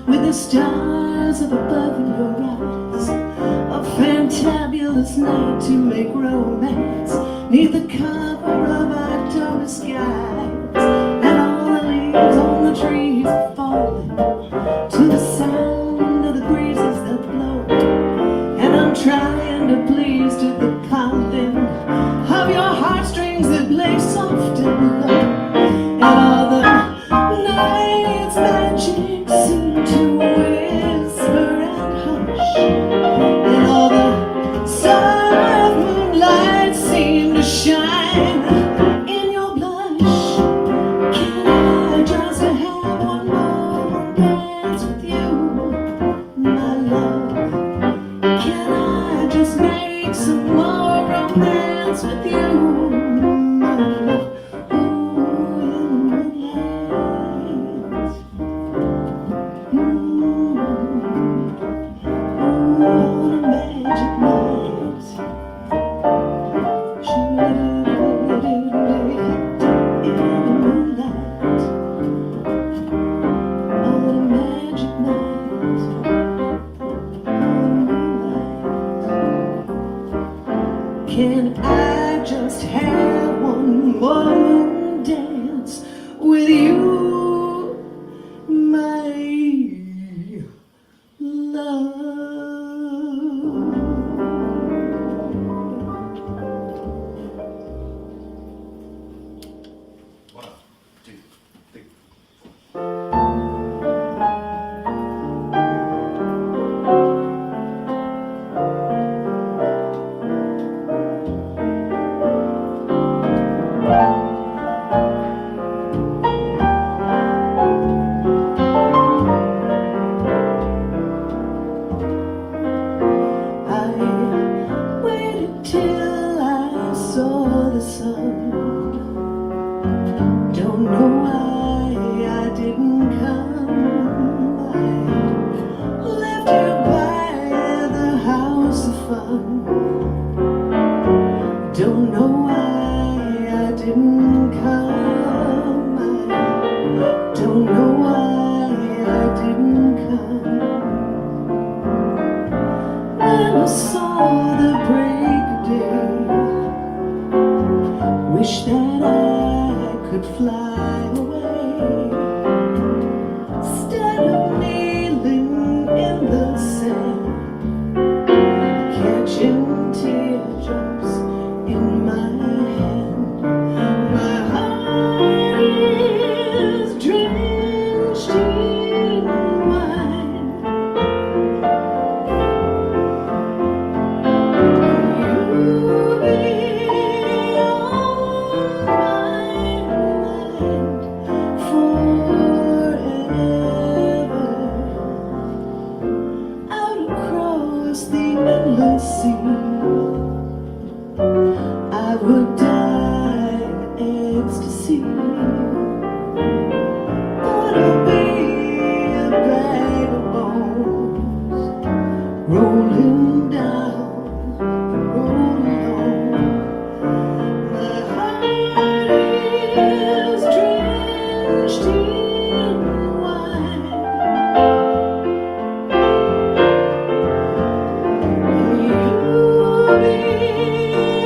with the stars up above in your eyes. A fantabulous night to make romance, neath the cover of October skies. And all the leaves on the trees are falling to the sound of the breezes that blow. And I'm trying to please to the pounding of your heartstrings that play soft and low. And all the night's magic seem to whisper and hush, and all the soft moonlight seem to shine in your blush. Can I just have one more dance with you, my love? Can I just make some more romance with you, my love? Can I just have one more moon dance with you, my love? One, two, three. I waited till I saw the sun. Don't know why I didn't come. I left you by the house of fun. Don't know why I didn't come. I don't know why I didn't come. When I saw the break of day, wish that I could fly away, instead of kneeling in the sand, catching teardrops in my hand. My heart is drenched in wine. You'll be on my mind forever. Out across the endless sea, I would die in ecstasy. But I'll be a bag of bones, rolling down the rolling home. My heart is drenched in wine. You'll be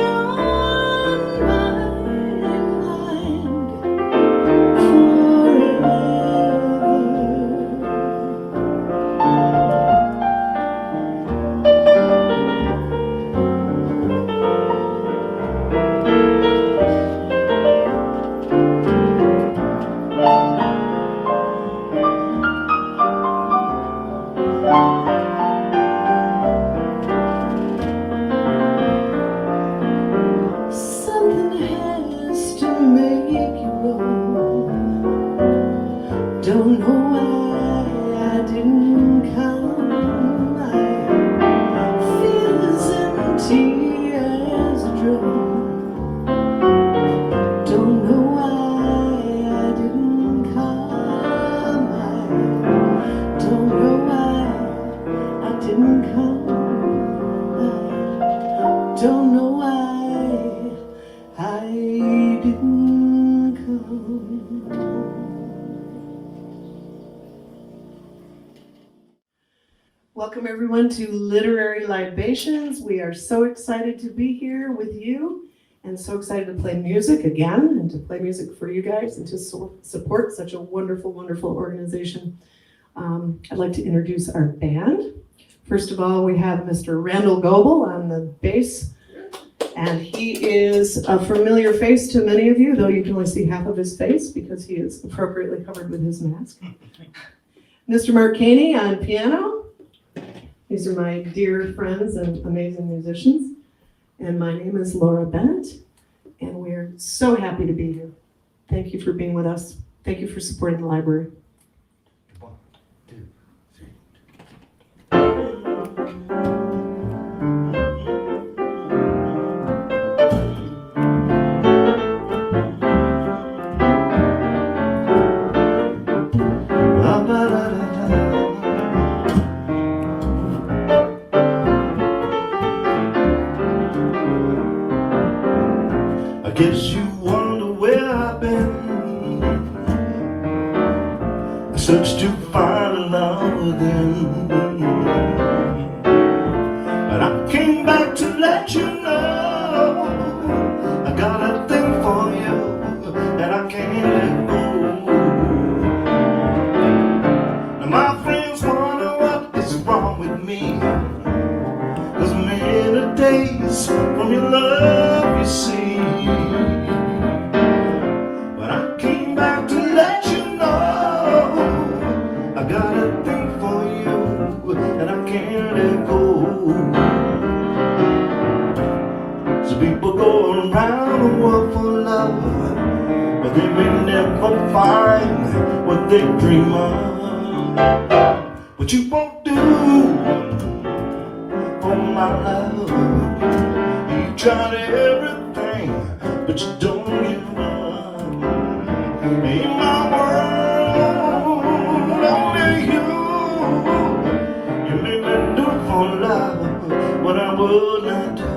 on my mind welcome everyone to Literary Libations. We are so excited to be here with you and so excited to play music again and to play music for you guys and to support such a wonderful, wonderful organization. I'd like to introduce our band. First of all, we have Mr. Randall Goebel on the bass, and he is a familiar face to many of you, though you can only see half of his face because he is appropriately covered with his mask. Mr. Mark Caney on piano. These are my dear friends and amazing musicians. And my name is Laura Bennett, and we're so happy to be here. Thank you for being with us. Thank you for supporting the library. 1, 2, 3. I guess you wonder where I've been. I searched to find love again, but I came back to let you know I got a thing for you and I can't let go. Now my friends wonder what is wrong with me, 'cause many days from your love, you see. But I came back to let you know I got a thing for you and I can't let go. So people go around the world for love, but they may never find what they dream of. What you won't do for my love, you tried everything, but you don't give up. In my world, only you made me do for love what I would not do.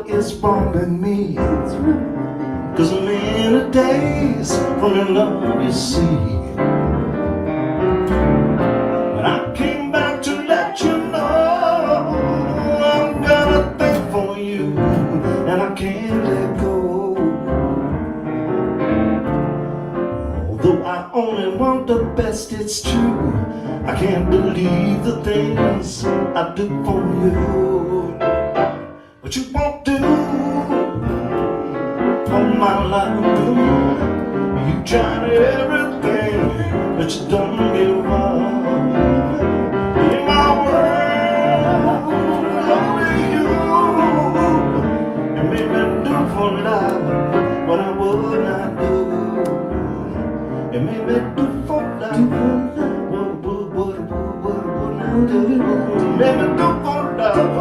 What's wrong with me? 'Cause many days from your love, you see. But I came back to let you know I've got a thing for you and I can't let go. Although I only want the best, it's true, I can't believe the things I do for you. But you won't do for my life. You tried everything, but you don't give up. In my world, only you made me do for love what I would not do. It made me do for love what not do. It made me do for love.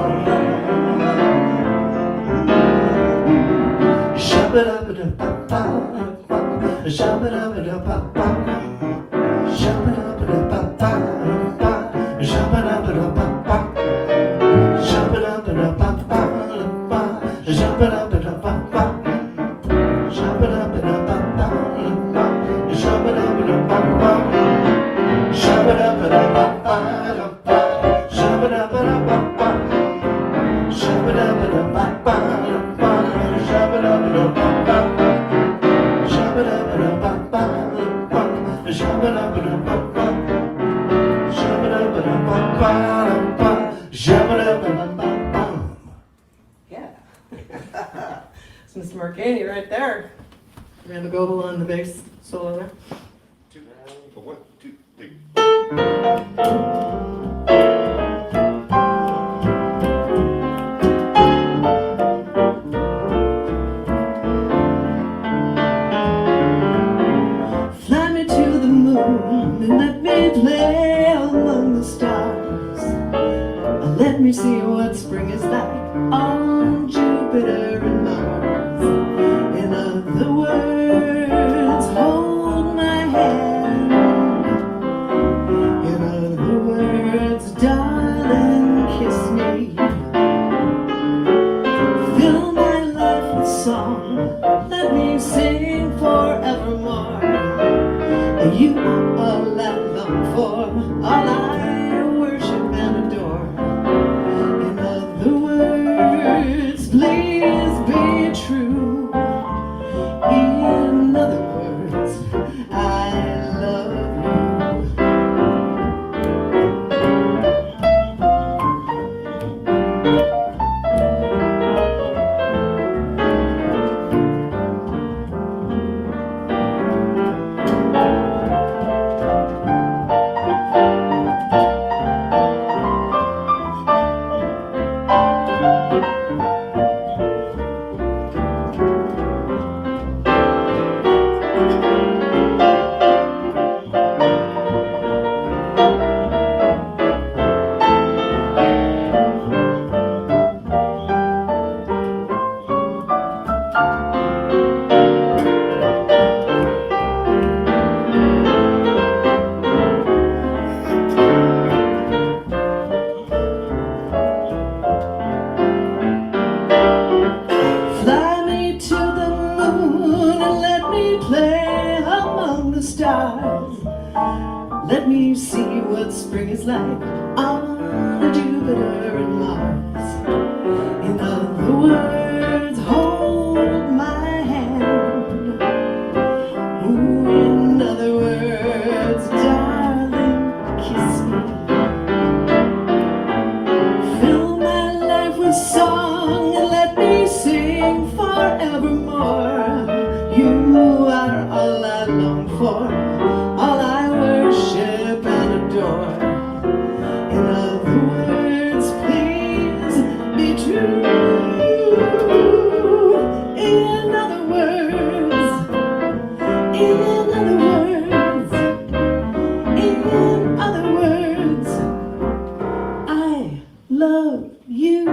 Shabba-dabba-dabba-ba, shabba-dabba-dabba-ba, shabba-dabba-dabba-ba, shabba-dabba-dabba-ba. Yeah. It's Mr. Marcani right there. Randall Goebel on the bass solo there. 1, 2, 3. Fly me to the moon and let me play among the stars. Let me see what spring is like on Jupiter and Mars. In other words, hold my hand. In other words, darling, kiss me. Fill my life with song, let me sing forevermore. You are all I long for, all I worship and adore. In other words, please be true. In other words, I love Fly me to the moon and let me play among the stars. Let me see what spring is like on Jupiter and Mars. In other words, hold my hand. Ooh, in other words, darling, kiss me. Fill my life with song and let me sing forevermore. You are all I long for, all I worship and adore. In other words, please be true. In other words, in other words, in other words, I love you.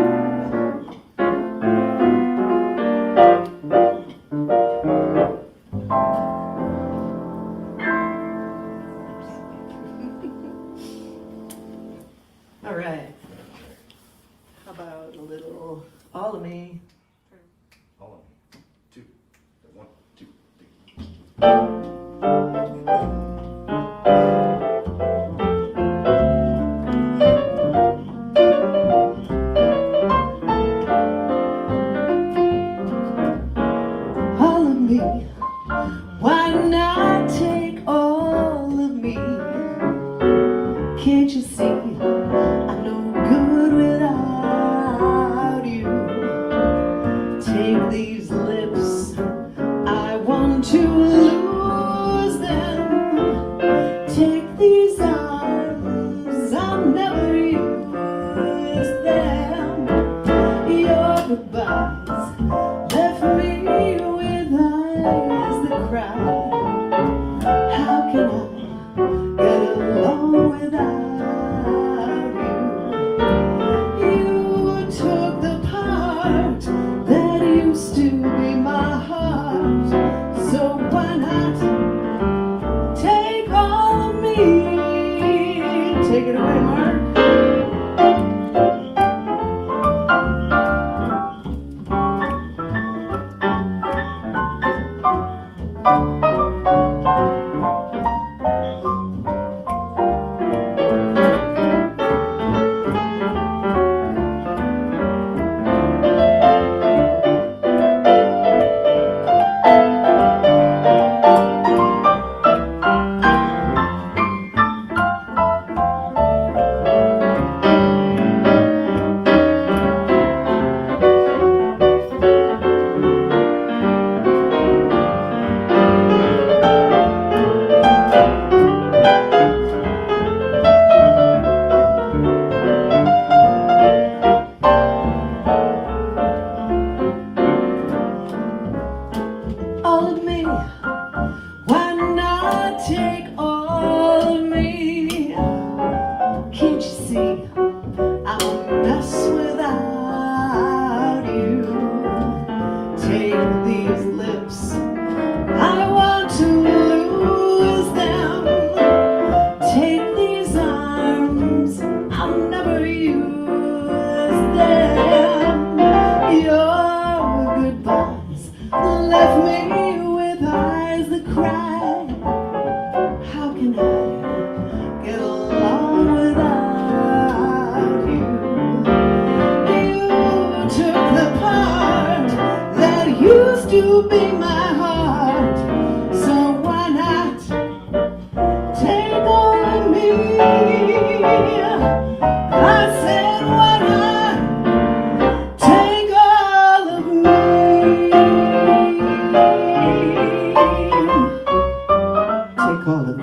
call it.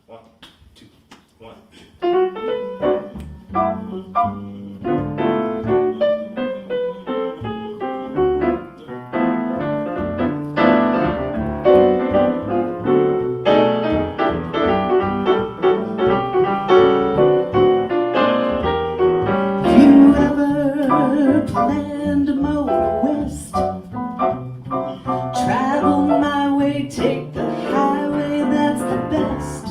1, 2, 1. If you ever plan to mow the west, travel my way, take the highway, that's the best.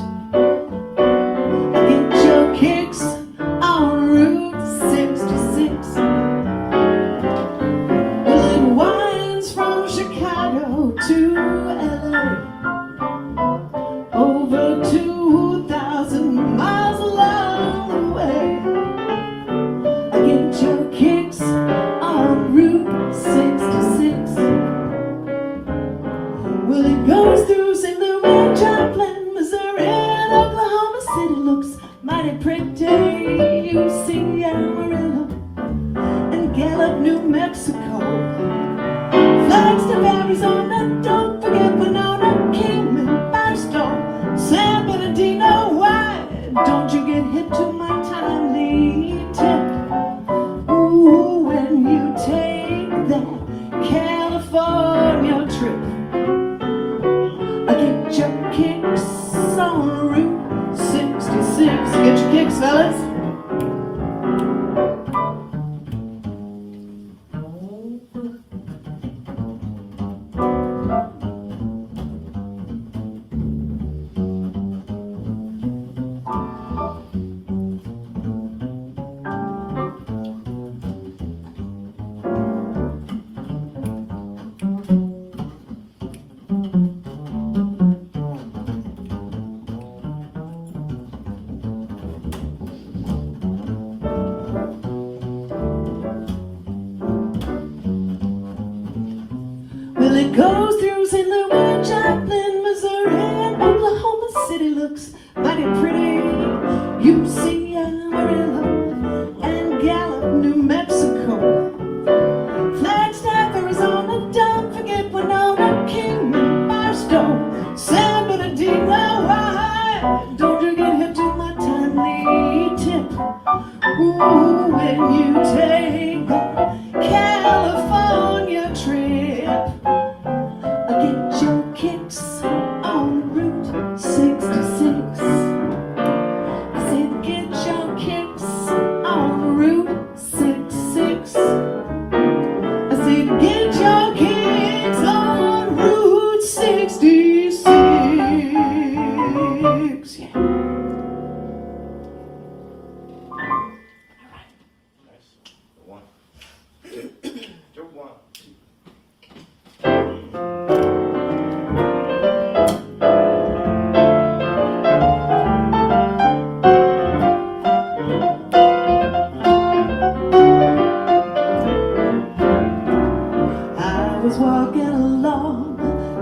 Get your kicks on Route 66. Well, it winds from Chicago to LA, over 2,000 miles along the way. Get your kicks on Route 66. Well, it goes through St. Louis, Joplin, Missouri, and Oklahoma City. Looks mighty pretty. You see Amarillo and Gallup, New Mexico. Flagstaff, Arizona, don't forget Winona, Kingman, Firestone, San Bernardino. Why don't you get hip to my timely tip? Ooh, when you take that California trip, get your kicks on Route 66. Get your kicks, fellas. Well, it goes through St. Louis, Joplin, Missouri, and Oklahoma City. Looks mighty pretty. You see Amarillo and Gallup, New Mexico. Flagstaff, Arizona, don't forget Winona, Kingman, Firestone, San Bernardino. Why don't you get hip to my timely tip? Ooh, when you take that California trip, get your kicks on Route 66. I said get your kicks on Route 66. I said get your kicks on Route 66. Yeah. Nice. 1, 2, 1, 2. I was walking along,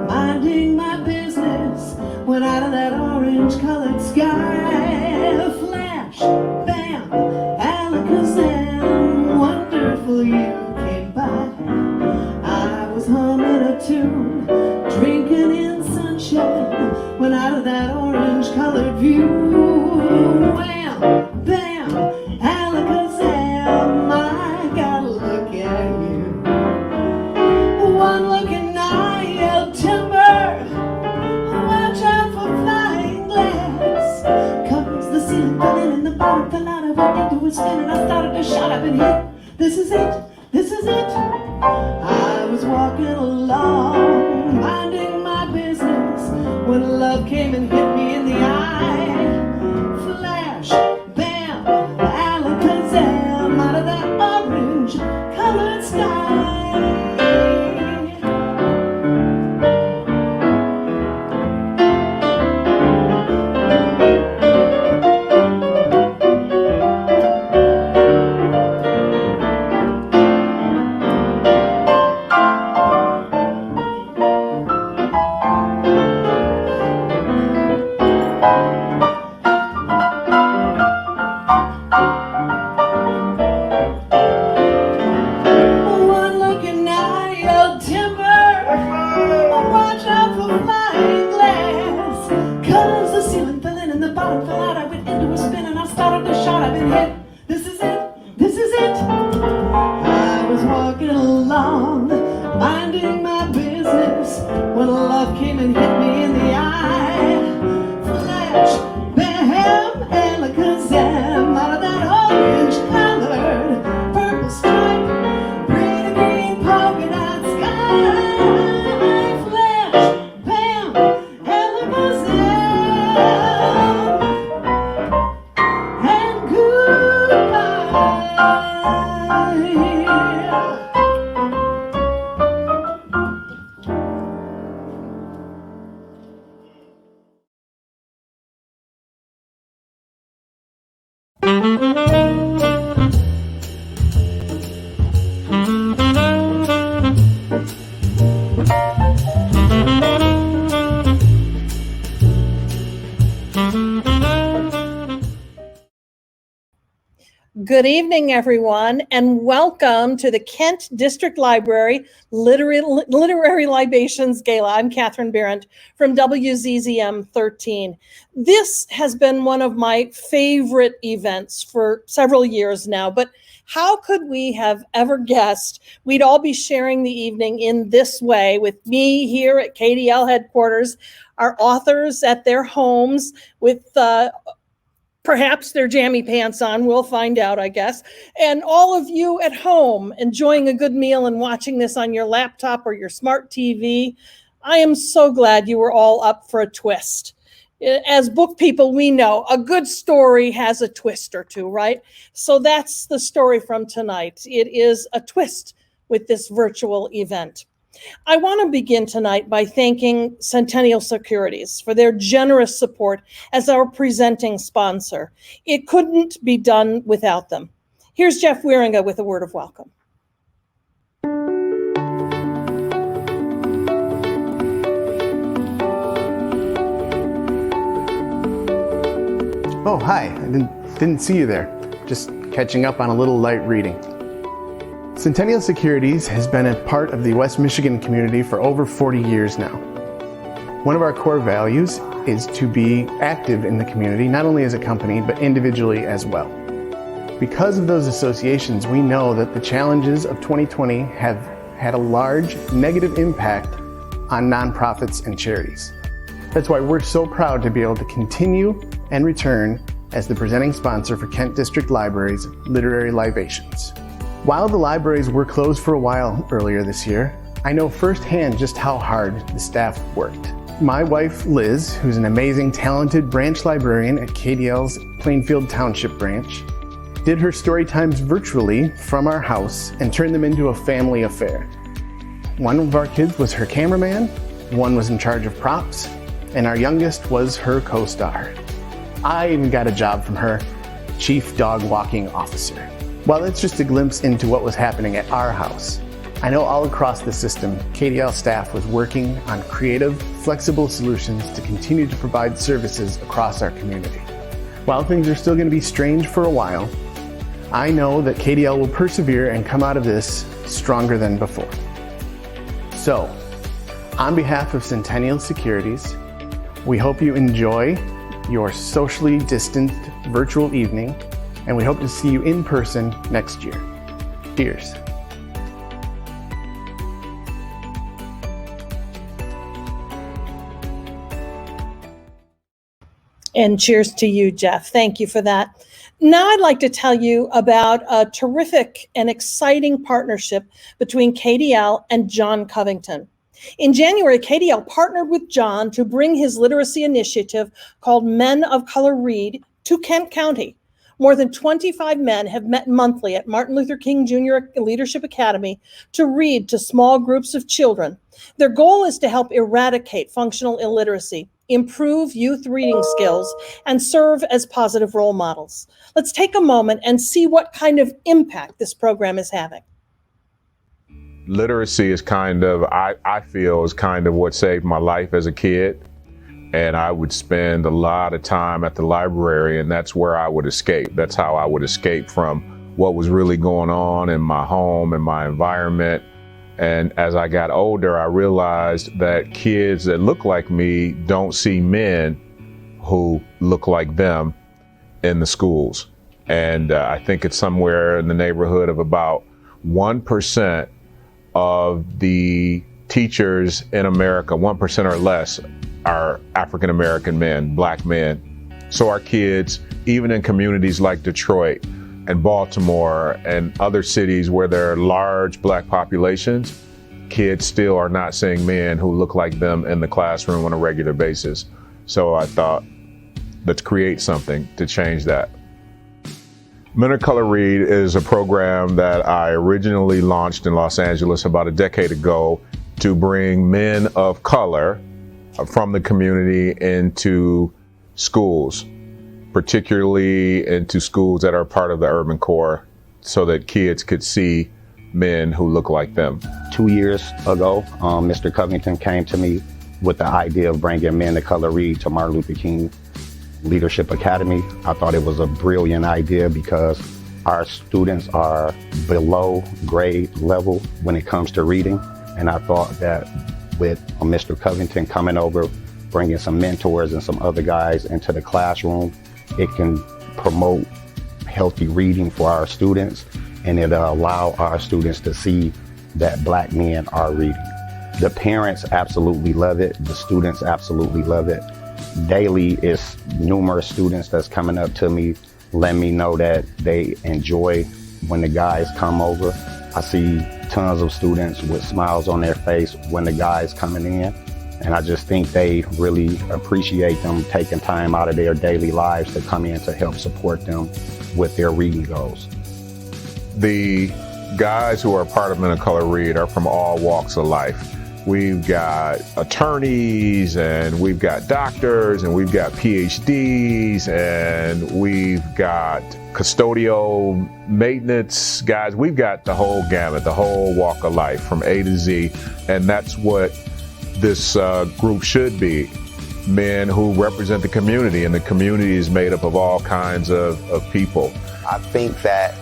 minding my business, when out of that orange-colored sky, a flash, bam, alakazam, wonderful you came by. I was humming a tune, drinking in sunshine, when out of that orange-colored view, wham, bam, alakazam, I gotta look at you. One looking eye, yelled timber. Watch out for flying glass. Cause the ceiling fell in and the bottom fell out. I went into a spin and I started to shout up and hit. This is it, this is it. I was walking along, minding my business, when love came and hit me in the eye. Flash, bam, alakazam, out of that orange-colored sky. minding my business when love came and hit me in the eye. Flash, bam, alakazam, out of that orange-colored purple stripe, pretty green polka dot sky. Flash, bam, alakazam, and goodbye. Good evening, everyone, and welcome to the Kent District Library Literary Libations Gala. I'm Catherine Berendt from WZZM 13. This has been one of my favorite events for several years now, but how could we have ever guessed we'd all be sharing the evening in this way, with me here at KDL headquarters, our authors at their homes with perhaps their jammy pants on, we'll find out, I guess. And all of you at home enjoying a good meal and watching this on your laptop or your smart TV. I am so glad you were all up for a twist. As book people, we know a good story has a twist or two, right? So that's the story from tonight. It is a twist with this virtual event. I want to begin tonight by thanking Centennial Securities for their generous support as our presenting sponsor. It couldn't be done without them. Here's Jeff Wieringa with a word of welcome. Oh, hi. I didn't see you there. Just catching up on a little light reading. Centennial Securities has been a part of the West Michigan community for over 40 years now. One of our core values is to be active in the community, not only as a company, but individually as well. Because of those associations, we know that the challenges of 2020 have had a large negative impact on nonprofits and charities. That's why we're so proud to be able to continue and return as the presenting sponsor for Kent District Library's Literary Libations. While the libraries were closed for a while earlier this year, I know firsthand just how hard the staff worked. My wife, Liz, who's an amazing, talented branch librarian at KDL's Plainfield Township branch, did her story times virtually from our house and turned them into a family affair. One of our kids was her cameraman, one was in charge of props, and our youngest was her co-star. I even got a job from her, Chief Dog Walking Officer. While it's just a glimpse into what was happening at our house, I know all across the system, KDL staff was working on creative, flexible solutions to continue to provide services across our community. While things are still going to be strange for a while, I know that KDL will persevere and come out of this stronger than before. So, on behalf of Centennial Securities, we hope you enjoy your socially distanced virtual evening, and we hope to see you in person next year. Cheers. And cheers to you, Jeff. Thank you for that. Now I'd like to tell you about a terrific and exciting partnership between KDL and John Covington. In January, KDL partnered with John to bring his literacy initiative called Men of Color Read to Kent County. More than 25 men have met monthly at Martin Luther King Jr. Leadership Academy to read to small groups of children. Their goal is to help eradicate functional illiteracy, improve youth reading skills, and serve as positive role models. Let's take a moment and see what kind of impact this program is having. Literacy is I feel is kind of what saved my life as a kid. And I would spend a lot of time at the library, and that's where I would escape. That's how I would escape from what was really going on in my home and my environment. And as I got older, I realized that kids that look like me don't see men who look like them in the schools. And I think it's somewhere in the neighborhood of about 1% of the teachers in America, 1% or less, are African American men, black men. So our kids, even in communities like Detroit and Baltimore and other cities where there are large black populations, kids still are not seeing men who look like them in the classroom on a regular basis. So I thought, let's create something to change that. Men of Color Read is a program that I originally launched in Los Angeles about a decade ago to bring men of color from the community into schools, particularly into schools that are part of the urban core, so that kids could see men who look like them. 2 years ago, Mr. Covington came to me with the idea of bringing Men of Color Read to Martin Luther King Leadership Academy. I thought it was a brilliant idea because our students are below grade level when it comes to reading. And I thought that with Mr. Covington coming over, bringing some mentors and some other guys into the classroom, it can promote healthy reading for our students, and it'll allow our students to see that black men are reading. The parents absolutely love it. The students absolutely love it. Daily is numerous students that's coming up to me, letting me know that they enjoy when the guys come over. I see tons of students with smiles on their face when the guys coming in. And I just think they really appreciate them taking time out of their daily lives to come in to help support them with their reading goals. The guys who are part of Men of Color Read are from all walks of life. We've got attorneys, and we've got doctors, and we've got PhDs, and we've got custodial maintenance guys. We've got the whole gamut, the whole walk of life from A to Z. And that's what this group should be. Men who represent the community, and the community is made up of all kinds of people. I think that,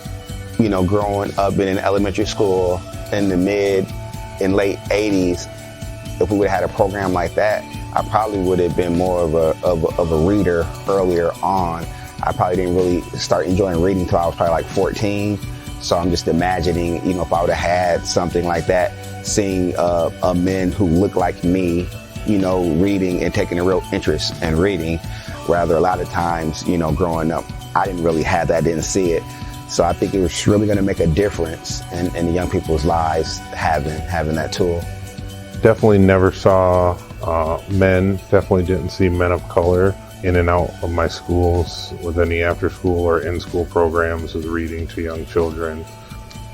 you know, growing up in an elementary school in the mid and late 80s, if we would have had a program like that, I probably would have been more of a reader earlier on. I probably didn't really start enjoying reading until I was probably like 14. So I'm just imagining, you know, if I would have had something like that, seeing men who look like me, you know, reading and taking a real interest in reading. Rather, a lot of times, you know, growing up, I didn't really have that, didn't see it. So I think it was really going to make a difference in the young people's lives having that tool. Definitely never saw men, definitely didn't see men of color in and out of my schools with any after school or in-school programs with reading to young children.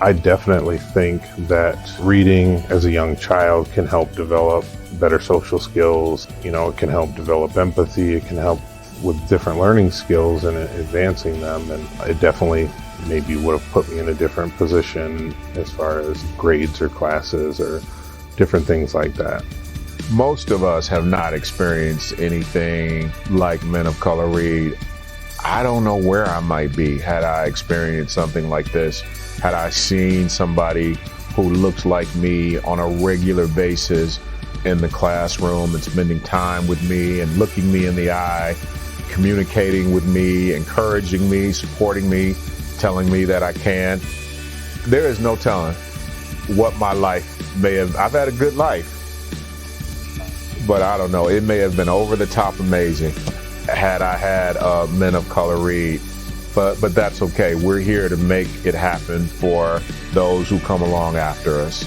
I definitely think that reading as a young child can help develop better social skills. You know, it can help develop empathy, it can help with different learning skills and advancing them, and it definitely maybe would have put me in a different position as far as grades or classes or different things like that. Most of us have not experienced anything like Men of Color Read. I don't know where I might be had I experienced something like this, had I seen somebody who looks like me on a regular basis in the classroom and spending time with me and looking me in the eye, communicating with me, encouraging me, supporting me, telling me that I can. There is no telling what my life may have. I've had a good life, but I don't know. It may have been over the top amazing had I had Men of Color Read. But that's okay. We're here to make it happen for those who come along after us.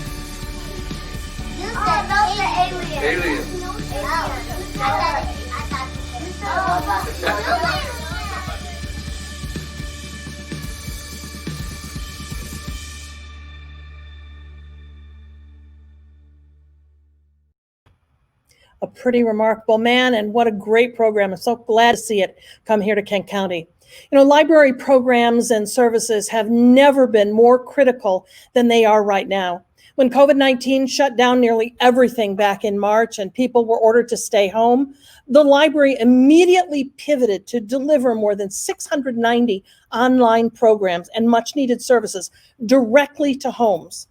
A pretty remarkable man, and what a great program. I'm so glad to see it come here to Kent County. You know, library programs and services have never been more critical than they are right now. When COVID-19 shut down nearly everything back in March and people were ordered to stay home, the library immediately pivoted to deliver more than 690 online programs and much needed services directly to homes.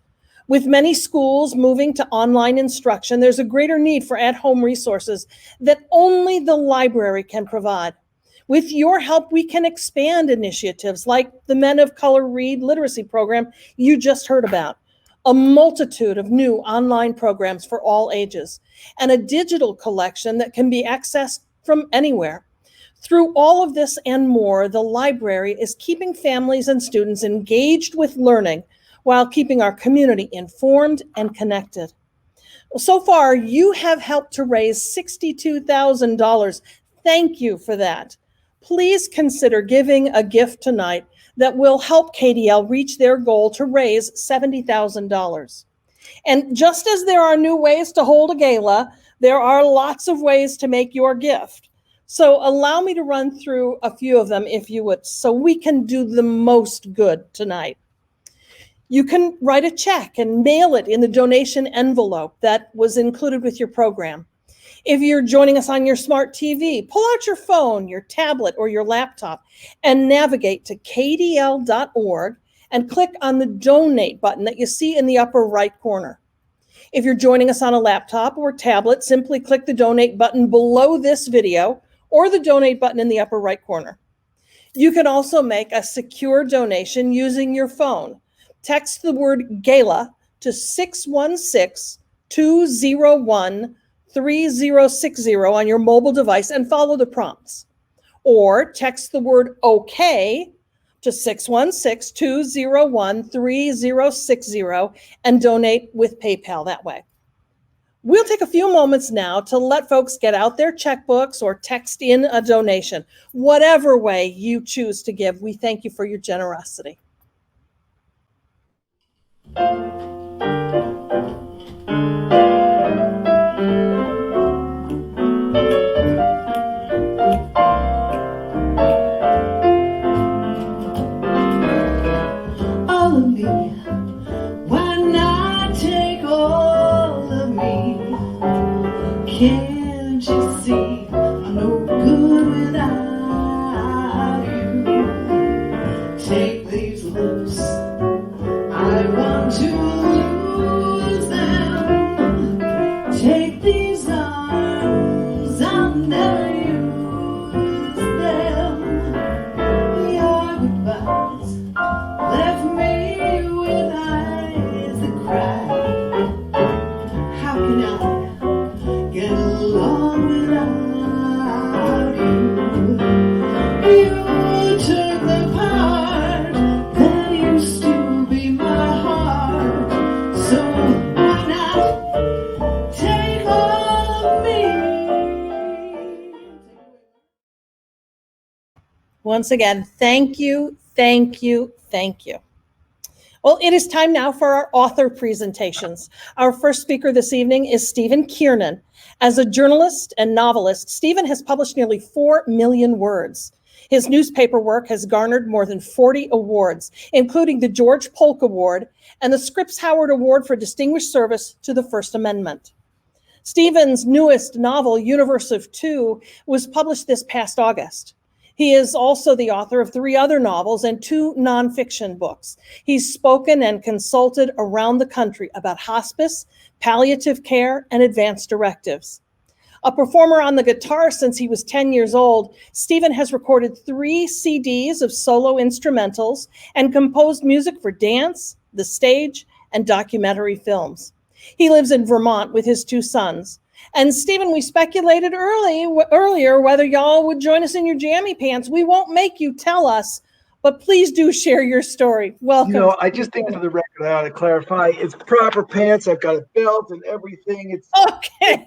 With many schools moving to online instruction, there's a greater need for at-home resources that only the library can provide. With your help, we can expand initiatives like the Men of Color Read literacy program you just heard about. a multitude of new online programs for all ages, and a digital collection that can be accessed from anywhere. Through all of this and more, the library is keeping families and students engaged with learning while keeping our community informed and connected. So far, you have helped to raise $62,000. Thank you for that. Please consider giving a gift tonight that will help KDL reach their goal to raise $70,000. And just as there are new ways to hold a gala, there are lots of ways to make your gift. So allow me to run through a few of them, if you would, so we can do the most good tonight. You can write a check and mail it in the donation envelope that was included with your program. If you're joining us on your smart TV, pull out your phone, your tablet, or your laptop and navigate to kdl.org and click on the donate button that you see in the upper right corner. If you're joining us on a laptop or tablet, simply click the donate button below this video or the donate button in the upper right corner. You can also make a secure donation using your phone. Text the word GALA to 616-201-3060 on your mobile device and follow the prompts. Or text the word OK to 616-201-3060 and donate with PayPal that way. We'll take a few moments now to let folks get out their checkbooks or text in a donation. Whatever way you choose to give, we thank you for your generosity. All of me, why not take all of me? Can't you see I'm no good without you? Take these lips, I want to lose them. Take these arms, I'll never use them. Your goodbyes left me with eyes that cry. How can I get along without you? You took the part that used to be my heart. So why not take all of me? Once again, thank you, thank you, thank you. Well, it is time now for our author presentations. Our first speaker this evening is Stephen Kiernan. As a journalist and novelist, Stephen has published nearly 4 million words. His newspaper work has garnered more than 40 awards, including the George Polk Award and the Scripps Howard Award for Distinguished Service to the First Amendment. Stephen's newest novel, Universe of Two, was published this past August. He is also the author of 3 other novels and 2 nonfiction books. He's spoken and consulted around the country about hospice, palliative care, and advanced directives. A performer on the guitar since he was 10 years old, Stephen has recorded 3 CDs of solo instrumentals and composed music for dance, the stage, and documentary films. He lives in Vermont with his 2 sons. And Stephen, we speculated earlier whether y'all would join us in your jammy pants. We won't make you tell us, but please do share your story. Welcome. You know, I just think for the record, I ought to clarify, it's proper pants. I've got a belt and everything. It's okay.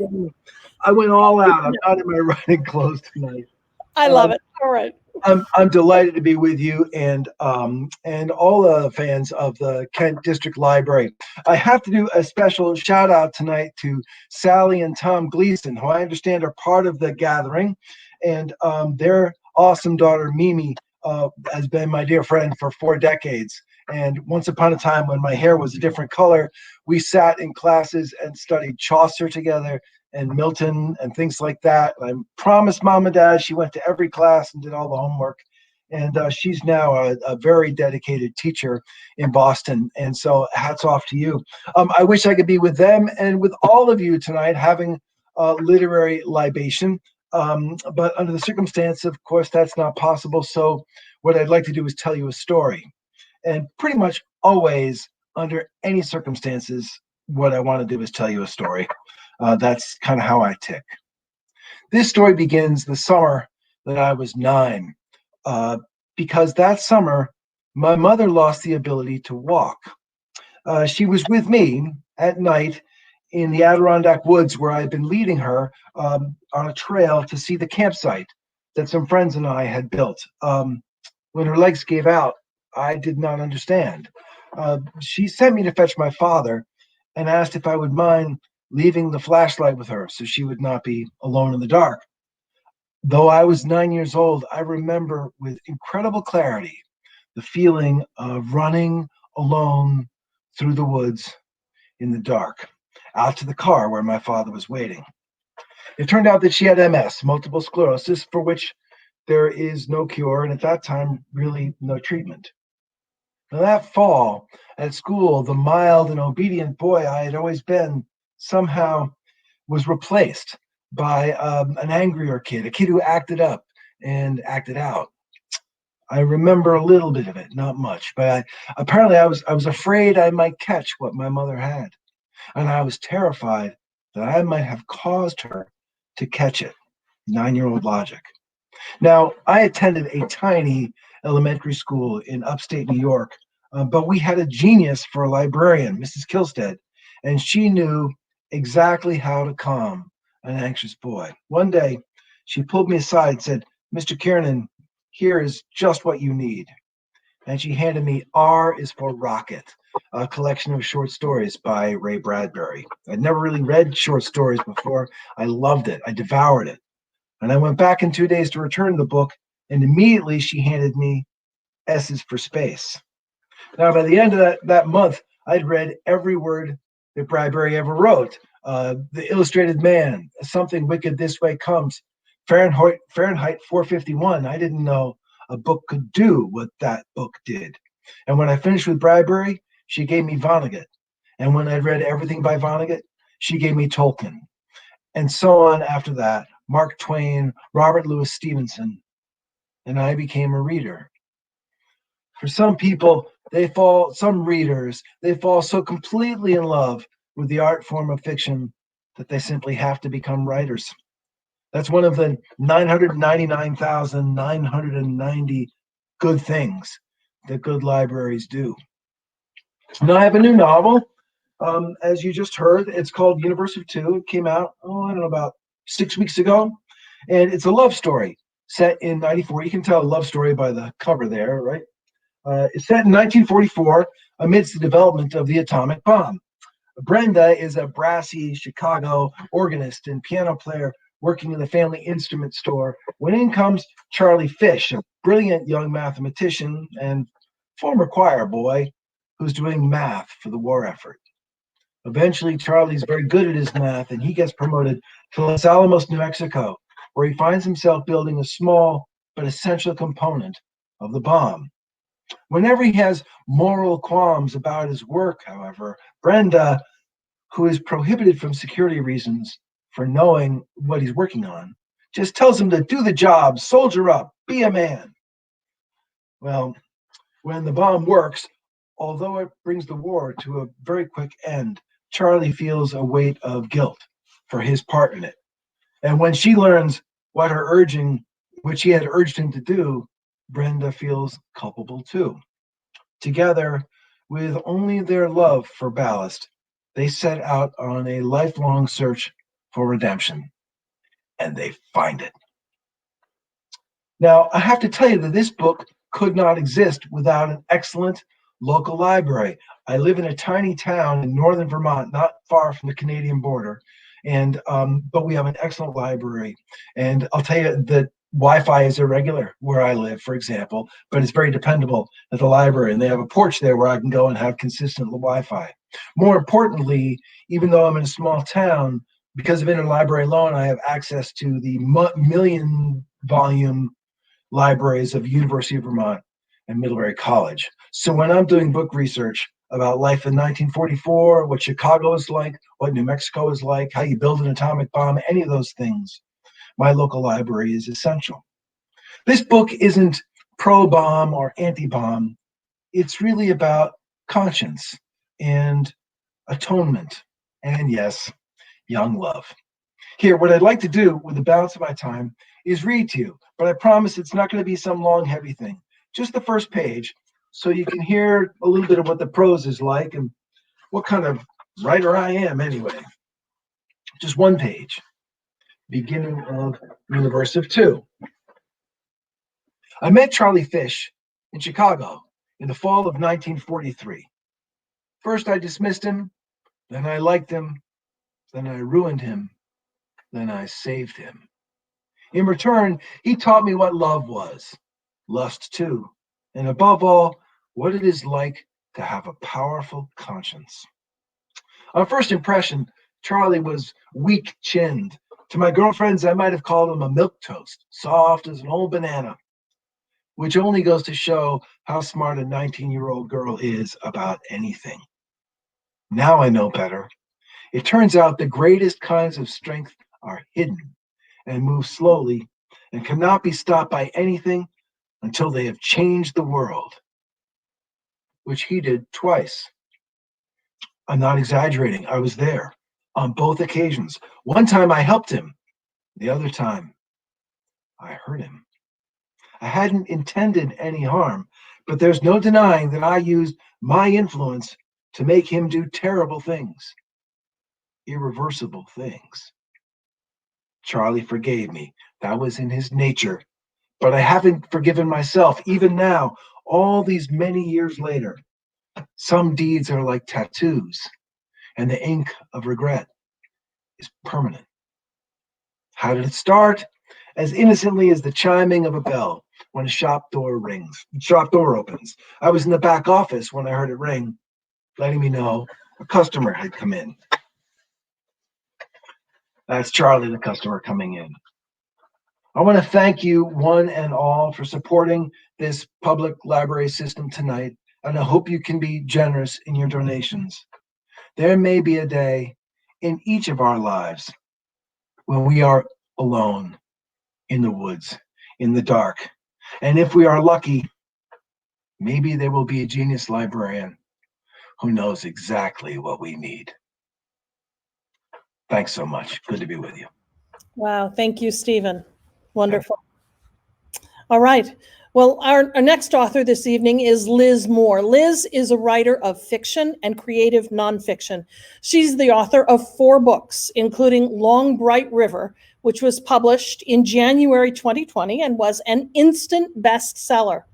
I went all out. I'm not in my riding clothes tonight. I love it. All right. I'm delighted to be with you and all the fans of the Kent District Library. I have to do a special shout out tonight to Sally and Tom Gleason, who I understand are part of the gathering, and their awesome daughter Mimi has been my dear friend for 4 decades. And once upon a time, when my hair was a different color, we sat in classes and studied Chaucer together and Milton and things like that. I promised Mom and Dad she went to every class and did all the homework. And she's now a very dedicated teacher in Boston. And so hats off to you. I wish I could be with them and with all of you tonight having a literary libation. But under the circumstance, of course, that's not possible. So what I'd like to do is tell you a story. And pretty much always under any circumstances, what I want to do is tell you a story. That's kind of how I tick. This story begins the summer that I was 9, because that summer, my mother lost the ability to walk. She was with me at night in the Adirondack woods where I had been leading her on a trail to see the campsite that some friends and I had built. When her legs gave out, I did not understand. She sent me to fetch my father and asked if I would mind leaving the flashlight with her so she would not be alone in the dark. Though I was 9 years old, I remember with incredible clarity the feeling of running alone through the woods in the dark, out to the car where my father was waiting. It turned out that she had MS, multiple sclerosis, for which there is no cure, and at that time, really no treatment. Now, that fall at school, the mild and obedient boy I had always been somehow was replaced by an angrier kid, a kid who acted up and acted out. I remember a little bit of it, not much, but apparently I was afraid I might catch what my mother had, and I was terrified that I might have caused her to catch it. 9-year-old logic. Now, I attended a tiny elementary school in upstate New York, but we had a genius for a librarian, Mrs. Kilstead, and she knew exactly how to calm an anxious boy. One day, she pulled me aside and said, "Mr. Kiernan, here is just what you need." And she handed me R is for Rocket, a collection of short stories by Ray Bradbury. I'd never really read short stories before. I loved it. I devoured it. And I went back in 2 days to return the book, and immediately she handed me S is for Space. Now, by the end of that month, I'd read every word that Bradbury ever wrote. The Illustrated Man, Something Wicked This Way Comes, Fahrenheit 451. I didn't know a book could do what that book did. And when I finished with Bradbury, she gave me Vonnegut. And when I'd read everything by Vonnegut, she gave me Tolkien. And so on after that, Mark Twain, Robert Louis Stevenson, and I became a reader. For some people, some readers, they fall so completely in love with the art form of fiction that they simply have to become writers. That's one of the 999,990 good things that good libraries do. Now, I have a new novel. As you just heard, it's called Universe of Two. It came out, I don't know, about 6 weeks ago. And it's a love story set in 94. You can tell a love story by the cover there, right? It's set in 1944 amidst the development of the atomic bomb. Brenda is a brassy Chicago organist and piano player working in the family instrument store when in comes Charlie Fish, a brilliant young mathematician and former choir boy who's doing math for the war effort. Eventually, Charlie's very good at his math, and he gets promoted to Los Alamos, New Mexico, where he finds himself building a small but essential component of the bomb. Whenever he has moral qualms about his work, however, Brenda, who is prohibited from security reasons for knowing what he's working on, just tells him to do the job, soldier up, be a man. Well, when the bomb works, although it brings the war to a very quick end, Charlie feels a weight of guilt for his part in it. And when she learns what she had urged him to do, Brenda feels culpable too. Together, with only their love for ballast, they set out on a lifelong search for redemption, and they find it. Now, I have to tell you that this book could not exist without an excellent local library. I live in a tiny town in northern Vermont, not far from the Canadian border, and but we have an excellent library. And I'll tell you that Wi-Fi is irregular where I live, for example, but it's very dependable at the library, and they have a porch there where I can go and have consistent Wi-Fi. More importantly, even though I'm in a small town, because of interlibrary loan, I have access to the million volume libraries of University of Vermont and Middlebury College. So when I'm doing book research about life in 1944, what Chicago is like, what New Mexico is like, how you build an atomic bomb, any of those things, my local library is essential. This book isn't pro-bomb or anti-bomb. It's really about conscience, and atonement, and yes, young love. Here, what I'd like to do with the balance of my time is read to you, but I promise it's not going to be some long, heavy thing. Just the first page, so you can hear a little bit of what the prose is like and what kind of writer I am, anyway. Just one page, beginning of Universe of Two. I met Charlie Fish in Chicago in the fall of 1943. First, I dismissed him, then I liked him, then I ruined him, then I saved him. In return, he taught me what love was, lust too, and above all, what it is like to have a powerful conscience. On first impression, Charlie was weak-chinned. To my girlfriends, I might have called him a milquetoast, soft as an old banana, which only goes to show how smart a 19-year-old girl is about anything. Now I know better. It turns out the greatest kinds of strength are hidden and move slowly and cannot be stopped by anything until they have changed the world, which he did twice. I'm not exaggerating. I was there on both occasions. One time I helped him, the other time I hurt him. I hadn't intended any harm, but there's no denying that I used my influence to make him do terrible things, irreversible things. Charlie forgave me. That was in his nature. But I haven't forgiven myself, even now, all these many years later. Some deeds are like tattoos, and the ink of regret is permanent. How did it start? As innocently as the chiming of a bell when a shop door opens. I was in the back office when I heard it ring, letting me know a customer had come in. That's Charlie, the customer, coming in. I want to thank you, one and all, for supporting this public library system tonight, and I hope you can be generous in your donations. There may be a day in each of our lives when we are alone in the woods, in the dark. And if we are lucky, maybe there will be a genius librarian who knows exactly what we need. Thanks so much. Good to be with you. Wow, thank you, Stephen. Wonderful. All right. Well, our next author this evening is Liz Moore. Liz is a writer of fiction and creative nonfiction. She's the author of 4 books, including Long Bright River, which was published in January 2020 and was an instant bestseller.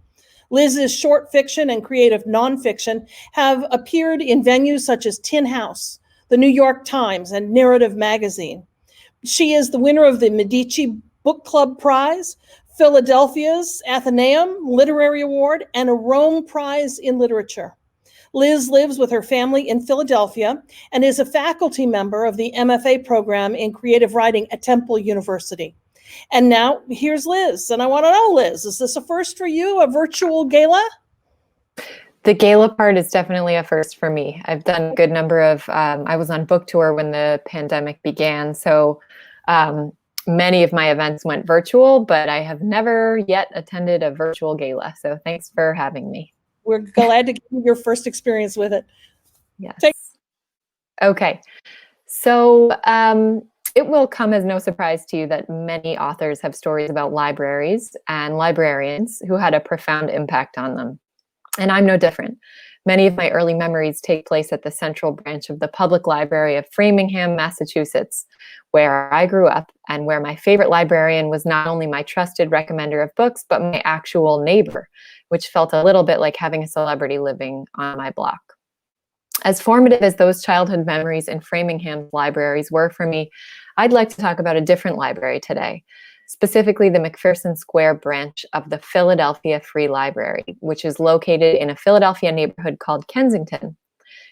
Liz's short fiction and creative nonfiction have appeared in venues such as Tin House, the New York Times, and Narrative Magazine. She is the winner of the Medici Book Club Prize, Philadelphia's Athenaeum Literary Award, and a Rome Prize in Literature. Liz lives with her family in Philadelphia and is a faculty member of the MFA program in creative writing at Temple University. And now here's Liz. And I want to know, Liz, is this a first for you, a virtual gala? The gala part is definitely a first for me. I've done a good number of, I was on book tour when the pandemic began. So many of my events went virtual, but I have never yet attended a virtual gala. So thanks for having me. We're glad to give you your first experience with it. Yes. Okay. So it will come as no surprise to you that many authors have stories about libraries and librarians who had a profound impact on them. And I'm no different. Many of my early memories take place at the central branch of the Public Library of Framingham, Massachusetts, where I grew up and where my favorite librarian was not only my trusted recommender of books, but my actual neighbor, which felt a little bit like having a celebrity living on my block. As formative as those childhood memories in Framingham's libraries were for me, I'd like to talk about a different library today, specifically the McPherson Square branch of the Philadelphia Free Library, which is located in a Philadelphia neighborhood called Kensington.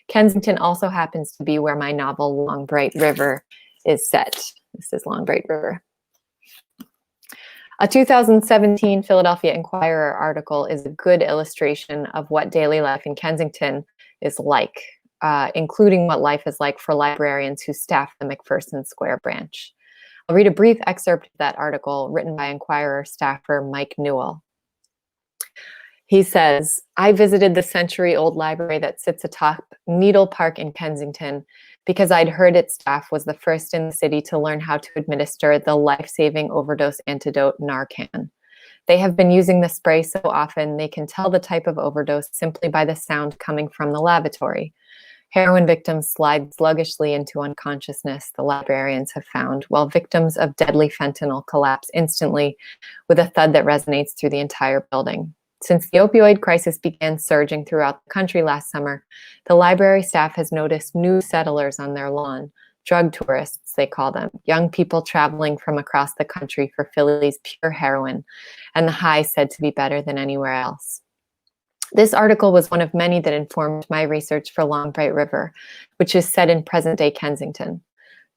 Kensington also happens to be where my novel Long Bright River is set. This is Long Bright River. A 2017 Philadelphia Inquirer article is a good illustration of what daily life in Kensington is like, including what life is like for librarians who staff the McPherson Square branch. I'll read a brief excerpt of that article written by Inquirer staffer Mike Newell. He says, I visited the century-old library that sits atop Needle Park in Kensington because I'd heard its staff was the first in the city to learn how to administer the life-saving overdose antidote Narcan. They have been using the spray so often they can tell the type of overdose simply by the sound coming from the lavatory. Heroin victims slide sluggishly into unconsciousness, the librarians have found, while victims of deadly fentanyl collapse instantly with a thud that resonates through the entire building. Since the opioid crisis began surging throughout the country last summer, the library staff has noticed new settlers on their lawn, drug tourists, they call them, young people traveling from across the country for Philly's pure heroin, and the high said to be better than anywhere else. This article was one of many that informed my research for Long Bright River, which is set in present-day Kensington.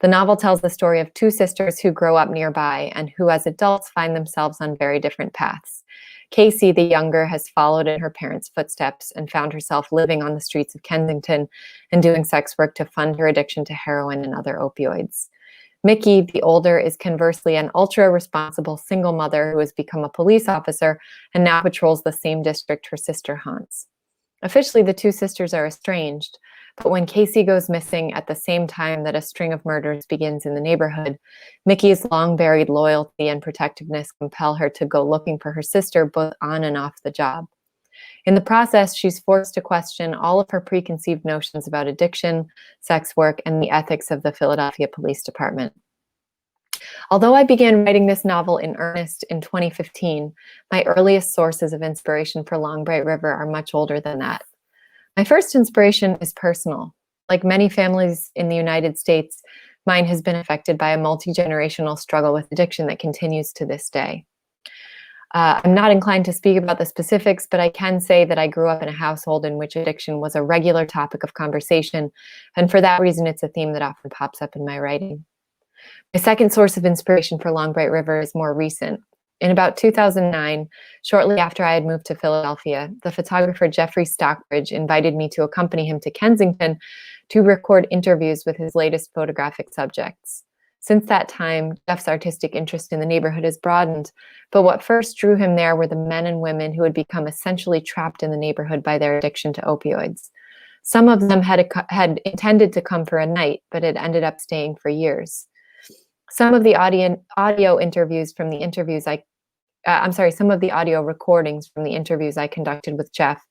The novel tells the story of two sisters who grow up nearby and who, as adults, find themselves on very different paths. Casey, the younger, has followed in her parents' footsteps and found herself living on the streets of Kensington and doing sex work to fund her addiction to heroin and other opioids. Mickey, the older, is conversely an ultra-responsible single mother who has become a police officer and now patrols the same district her sister haunts. Officially, the two sisters are estranged, but when Casey goes missing at the same time that a string of murders begins in the neighborhood, Mickey's long-buried loyalty and protectiveness compel her to go looking for her sister both on and off the job. In the process, she's forced to question all of her preconceived notions about addiction, sex work, and the ethics of the Philadelphia Police Department. Although I began writing this novel in earnest in 2015, my earliest sources of inspiration for Long Bright River are much older than that. My first inspiration is personal. Like many families in the United States, mine has been affected by a multi-generational struggle with addiction that continues to this day. I'm not inclined to speak about the specifics, but I can say that I grew up in a household in which addiction was a regular topic of conversation, and for that reason, it's a theme that often pops up in my writing. My second source of inspiration for Long Bright River is more recent. In about 2009, shortly after I had moved to Philadelphia, the photographer Jeffrey Stockbridge invited me to accompany him to Kensington to record interviews with his latest photographic subjects. Since that time, Jeff's artistic interest in the neighborhood has broadened, but what first drew him there were the men and women who had become essentially trapped in the neighborhood by their addiction to opioids. Some of them had intended to come for a night, but had ended up staying for years. Some of the audio interviews from the interviews some of the audio recordings from the interviews I conducted with Jeff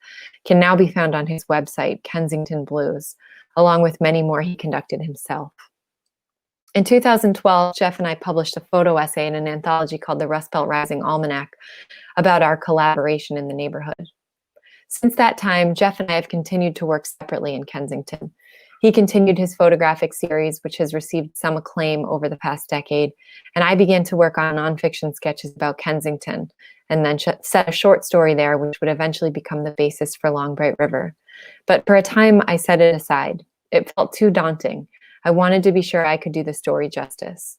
can now be found on his website, Kensington Blues, along with many more he conducted himself. In 2012, Jeff and I published a photo essay in an anthology called the Rust Belt Rising Almanac about our collaboration in the neighborhood. Since that time, Jeff and I have continued to work separately in Kensington. He continued his photographic series, which has received some acclaim over the past decade, and I began to work on nonfiction sketches about Kensington, and then set a short story there, which would eventually become the basis for Long Bright River. But for a time, I set it aside. It felt too daunting. I wanted to be sure I could do the story justice.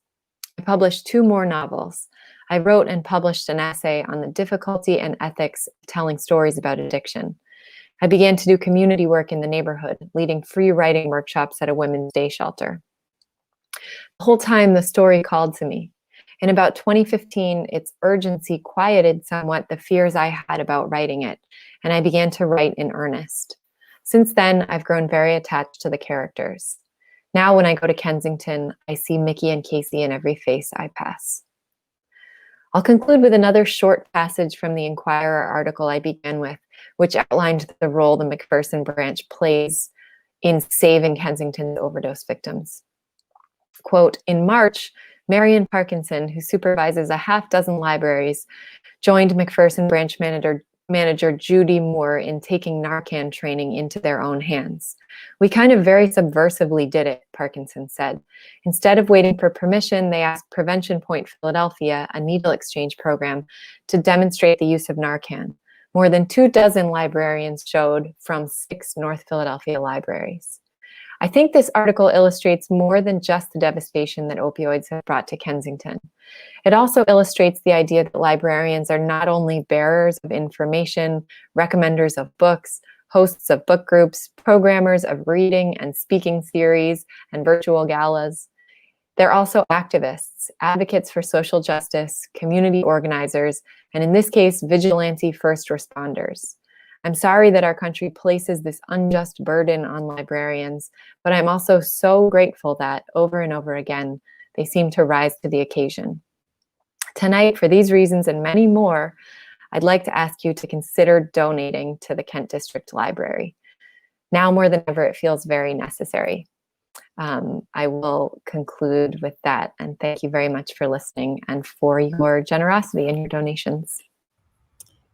I published 2 more novels. I wrote and published an essay on the difficulty and ethics of telling stories about addiction. I began to do community work in the neighborhood, leading free writing workshops at a women's day shelter. The whole time, the story called to me. In about 2015, its urgency quieted somewhat the fears I had about writing it, and I began to write in earnest. Since then, I've grown very attached to the characters. Now, when I go to Kensington, I see Mickey and Casey in every face I pass. I'll conclude with another short passage from the Inquirer article I began with, which outlined the role the McPherson branch plays in saving Kensington's overdose victims. Quote, in March, Marion Parkinson, who supervises a half-dozen libraries, joined McPherson branch manager Judy Moore in taking Narcan training into their own hands. We kind of very subversively did it, Parkinson said. Instead of waiting for permission, they asked Prevention Point Philadelphia, a needle exchange program, to demonstrate the use of Narcan. More than 24 librarians showed from 6 North Philadelphia libraries. I think this article illustrates more than just the devastation that opioids have brought to Kensington. It also illustrates the idea that librarians are not only bearers of information, recommenders of books, hosts of book groups, programmers of reading and speaking series and virtual galas. They're also activists, advocates for social justice, community organizers, and in this case, vigilante first responders. I'm sorry that our country places this unjust burden on librarians, but I'm also so grateful that over and over again, they seem to rise to the occasion. Tonight, for these reasons and many more, I'd like to ask you to consider donating to the Kent District Library. Now more than ever, it feels very necessary. I will conclude with that, and thank you very much for listening and for your generosity and your donations.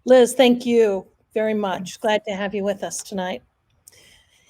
Liz, thank you very much. Glad to have you with us tonight.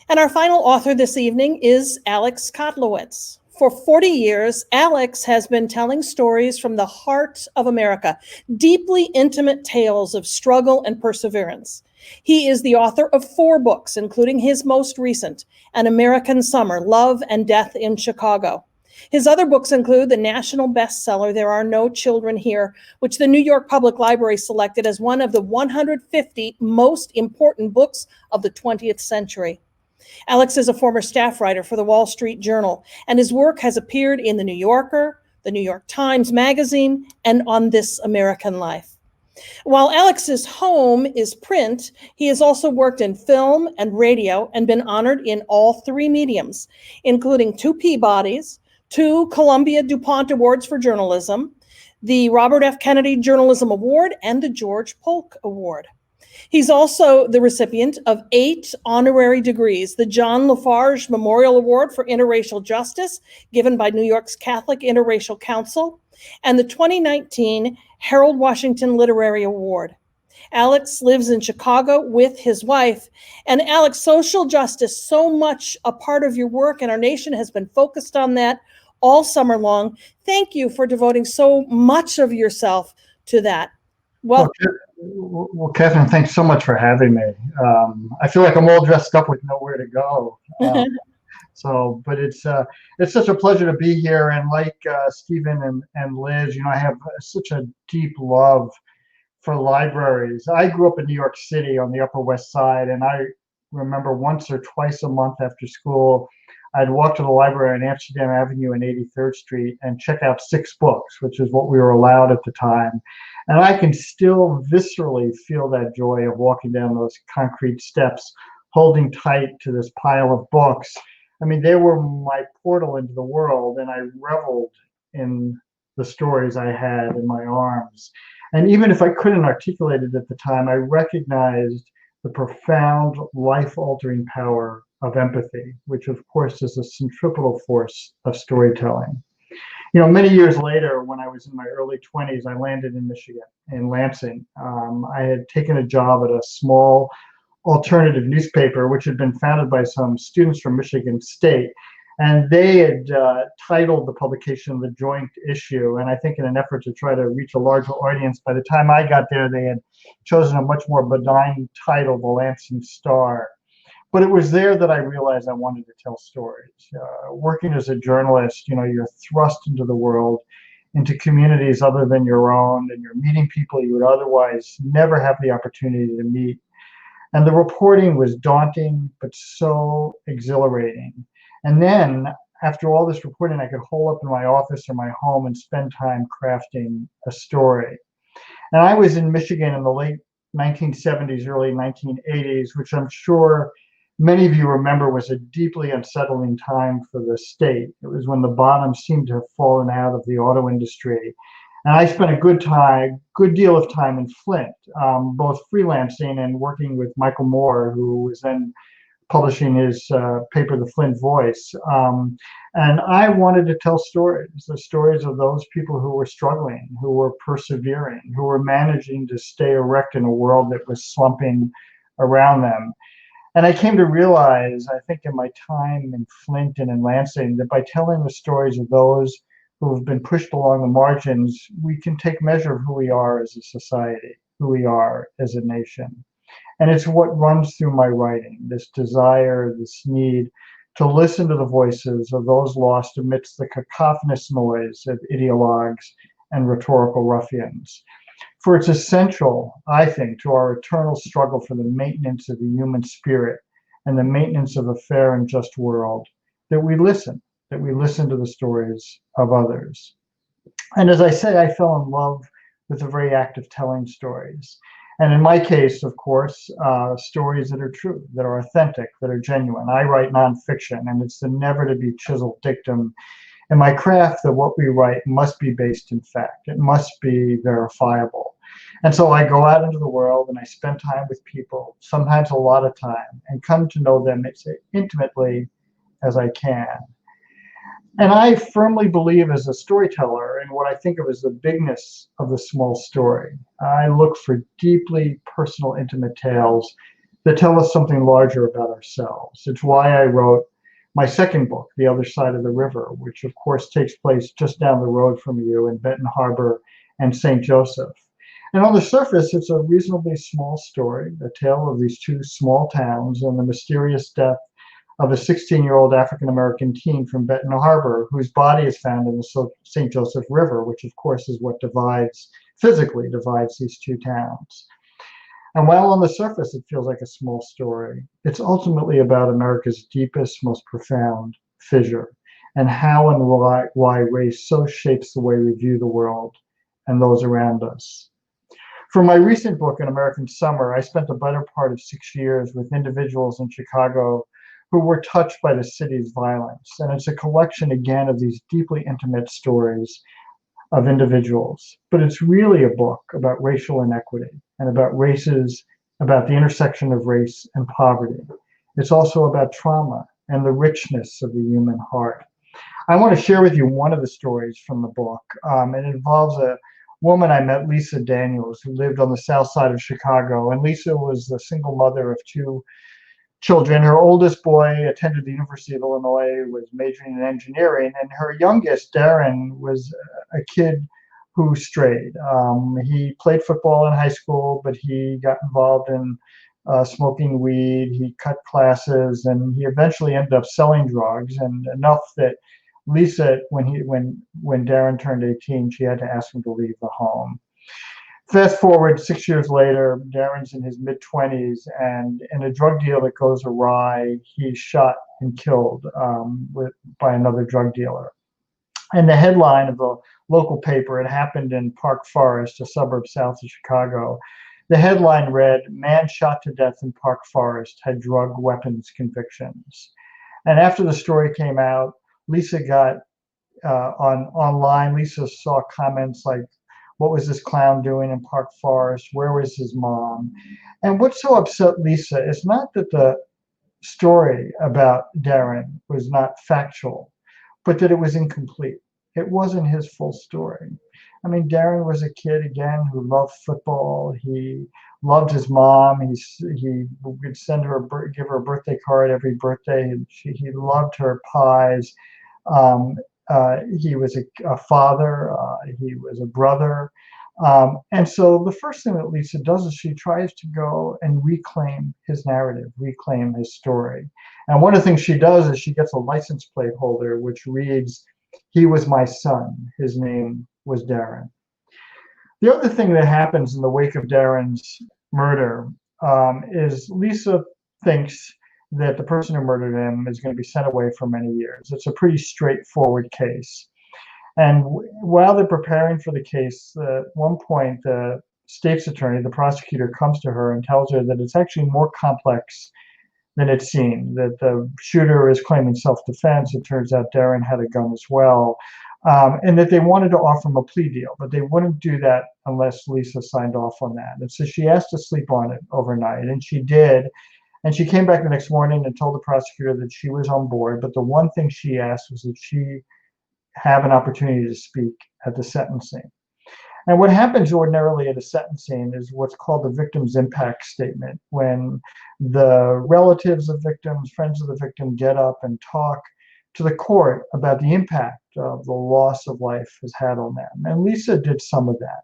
And our final author this evening is Alex Kotlowitz. For 40 years, Alex has been telling stories from the heart of America, deeply intimate tales of struggle and perseverance. He is the author of 4 books, including his most recent, An American Summer, Love and Death in Chicago. His other books include the national bestseller, There Are No Children Here, which the New York Public Library selected as one of the 150 most important books of the 20th century. Alex is a former staff writer for the Wall Street Journal, and his work has appeared in The New Yorker, The New York Times Magazine, and on This American Life. While Alex's home is print, he has also worked in film and radio and been honored in all 3 mediums, including 2 Peabodys, 2 Columbia DuPont Awards for Journalism, the Robert F. Kennedy Journalism Award, and the George Polk Award. He's also the recipient of 8 honorary degrees, the John Lafarge Memorial Award for Interracial Justice, given by New York's Catholic Interracial Council, and the 2019 Harold Washington Literary Award. Alex lives in Chicago with his wife. And Alex, social justice, so much a part of your work, and our nation has been focused on that all summer long. Thank you for devoting so much of yourself to that. Well, Catherine, thanks so much for having me. I feel like I'm all dressed up with nowhere to go. But it's such a pleasure to be here. And like Stephen and Liz, I have such a deep love for libraries. I grew up in New York City on the Upper West Side, and I remember once or twice a month after school, I'd walk to the library on Amsterdam Avenue and 83rd Street and check out 6 books, which is what we were allowed at the time. And I can still viscerally feel that joy of walking down those concrete steps, holding tight to this pile of books. I mean, they were my portal into the world, and I reveled in the stories I had in my arms. And even if I couldn't articulate it at the time, I recognized the profound, life-altering power of empathy, which of course is a centripetal force of storytelling. Many years later, when I was in my early 20s, I landed in Michigan, in Lansing. I had taken a job at a small alternative newspaper, which had been founded by some students from Michigan State. And they had titled the publication The Joint Issue. And I think in an effort to try to reach a larger audience, by the time I got there, they had chosen a much more benign title, The Lansing Star. But it was there that I realized I wanted to tell stories. Working as a journalist, you're thrust into the world, into communities other than your own, and you're meeting people you would otherwise never have the opportunity to meet. And the reporting was daunting, but so exhilarating. And then, after all this reporting, I could hole up in my office or my home and spend time crafting a story. And I was in Michigan in the late 1970s, early 1980s, which I'm sure many of you remember was a deeply unsettling time for the state. It was when the bottom seemed to have fallen out of the auto industry. And I spent a good deal of time in Flint, both freelancing and working with Michael Moore, who was then publishing his paper, The Flint Voice. And I wanted to tell stories, the stories of those people who were struggling, who were persevering, who were managing to stay erect in a world that was slumping around them. And I came to realize, I think in my time in Flint and in Lansing, that by telling the stories of those who have been pushed along the margins, we can take measure of who we are as a society, who we are as a nation. And it's what runs through my writing, this desire, this need to listen to the voices of those lost amidst the cacophonous noise of ideologues and rhetorical ruffians. For it's essential, I think, to our eternal struggle for the maintenance of the human spirit and the maintenance of a fair and just world, that we listen, that we listen to the stories of others. And as I say, I fell in love with the very act of telling stories. And in my case, of course, stories that are true, that are authentic, that are genuine. I write nonfiction, and it's the never to be chiseled dictum in my craft that what we write must be based in fact. It must be verifiable. And so I go out into the world and I spend time with people, sometimes a lot of time, and come to know them as intimately as I can. And I firmly believe as a storyteller in what I think of as the bigness of the small story. I look for deeply personal, intimate tales that tell us something larger about ourselves. It's why I wrote my second book, The Other Side of the River, which of course takes place just down the road from you in Benton Harbor and St. Joseph. And on the surface, it's a reasonably small story, a tale of these two small towns and the mysterious death of a 16-year-old African-American teen from Benton Harbor, whose body is found in the St. Joseph River, which of course is what physically divides these two towns. And while on the surface it feels like a small story, it's ultimately about America's deepest, most profound fissure, and how and why race so shapes the way we view the world and those around us. For my recent book, An American Summer, I spent the better part of 6 years with individuals in Chicago who were touched by the city's violence. And it's a collection, again, of these deeply intimate stories of individuals. But it's really a book about racial inequity and about the intersection of race and poverty. It's also about trauma and the richness of the human heart. I want to share with you one of the stories from the book. It involves a woman I met, Lisa Daniels, who lived on the south side of Chicago. And Lisa was the single mother of two children. Her oldest boy attended the University of Illinois, was majoring in engineering, and her youngest, Darren, was a kid who strayed. He played football in high school, but he got involved in smoking weed. He cut classes, and he eventually ended up selling drugs, and enough that Lisa, when Darren turned 18, she had to ask him to leave the home. Fast forward 6 years later, Darren's in his mid-20s, and in a drug deal that goes awry, he's shot and killed by another drug dealer. And the headline of the local paper, it happened in Park Forest, a suburb south of Chicago. The headline read, "Man shot to death in Park Forest had drug weapons convictions." And after the story came out, Lisa got online. Lisa saw comments like, "What was this clown doing in Park Forest? Where was his mom?" And what so upset Lisa is not that the story about Darren was not factual, but that it was incomplete. It wasn't his full story. I mean, Darren was a kid, again, who loved football. He loved his mom. He would send her, give her a birthday card every birthday. He loved her pies. He was a father, he was a brother. And so the first thing that Lisa does is she tries to go and reclaim his narrative, reclaim his story. And one of the things she does is she gets a license plate holder, which reads, "He was my son. His name was Darren." The other thing that happens in the wake of Darren's murder is Lisa thinks that the person who murdered him is going to be sent away for many years. It's a pretty straightforward case. And while they're preparing for the case, at one point, the state's attorney, the prosecutor, comes to her and tells her that it's actually more complex than it seemed, that the shooter is claiming self-defense. It turns out Darren had a gun as well, and that they wanted to offer him a plea deal, but they wouldn't do that unless Lisa signed off on that. And so she asked to sleep on it overnight, and she did. And she came back the next morning and told the prosecutor that she was on board, but the one thing she asked was that she have an opportunity to speak at the sentencing. And what happens ordinarily at a sentencing is what's called the victim's impact statement, when the relatives of victims, friends of the victim get up and talk to the court about the impact of the loss of life has had on them. And Lisa did some of that.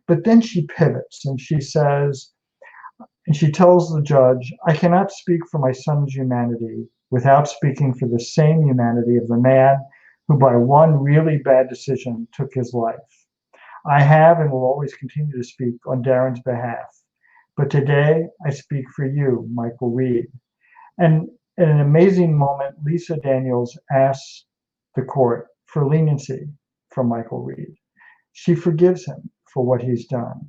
But then she pivots and she says, and she tells the judge, "I cannot speak for my son's humanity without speaking for the same humanity of the man who by one really bad decision took his life. I have and will always continue to speak on Darren's behalf. But today I speak for you, Michael Reed." And in an amazing moment, Lisa Daniels asks the court for leniency from Michael Reed. She forgives him for what he's done.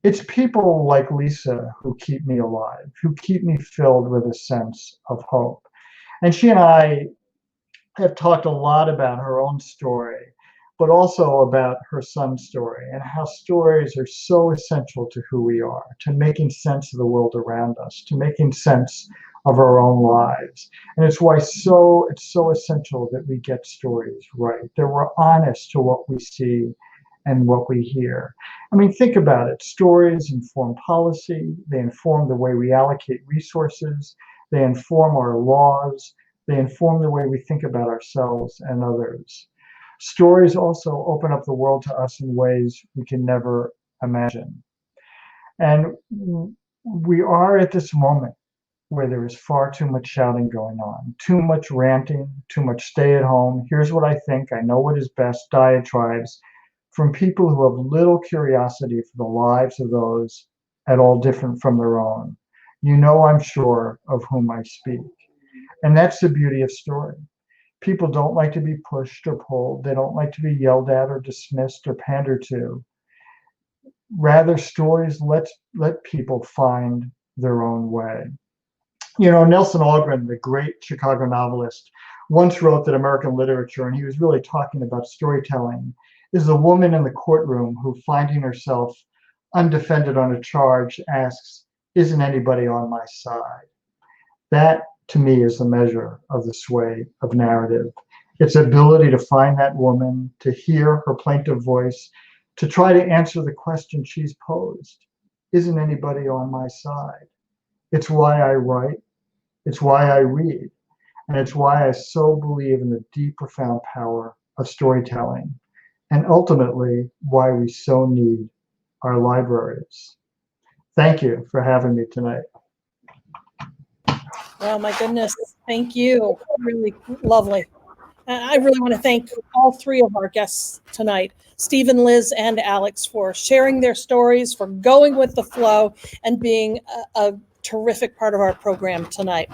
It's people like Lisa who keep me alive, who keep me filled with a sense of hope. And she and I have talked a lot about her own story, but also about her son's story and how stories are so essential to who we are, to making sense of the world around us, to making sense of our own lives. And it's why it's so essential that we get stories right, that we're honest to what we see and what we hear. I mean, think about it. Stories inform policy, they inform the way we allocate resources, they inform our laws, they inform the way we think about ourselves and others. Stories also open up the world to us in ways we can never imagine. And we are at this moment where there is far too much shouting going on, too much ranting, too much stay at home. Here's what I think, I know what is best, diatribes from people who have little curiosity for the lives of those at all different from their own. You know, I'm sure of whom I speak. And that's the beauty of story. People don't like to be pushed or pulled. They don't like to be yelled at or dismissed or pandered to. Rather, stories let people find their own way. You know, Nelson Algren, the great Chicago novelist, once wrote that American literature, and he was really talking about storytelling, is the woman in the courtroom who, finding herself undefended on a charge, asks, "Isn't anybody on my side?" That, to me, is the measure of the sway of narrative. Its ability to find that woman, to hear her plaintive voice, to try to answer the question she's posed. Isn't anybody on my side? It's why I write. It's why I read. And it's why I so believe in the deep, profound power of storytelling. And ultimately, why we so need our libraries. Thank you for having me tonight. Oh my goodness, thank you. Really lovely. I really want to thank all three of our guests tonight, Stephen, Liz, and Alex, for sharing their stories, for going with the flow, and being a terrific part of our program tonight.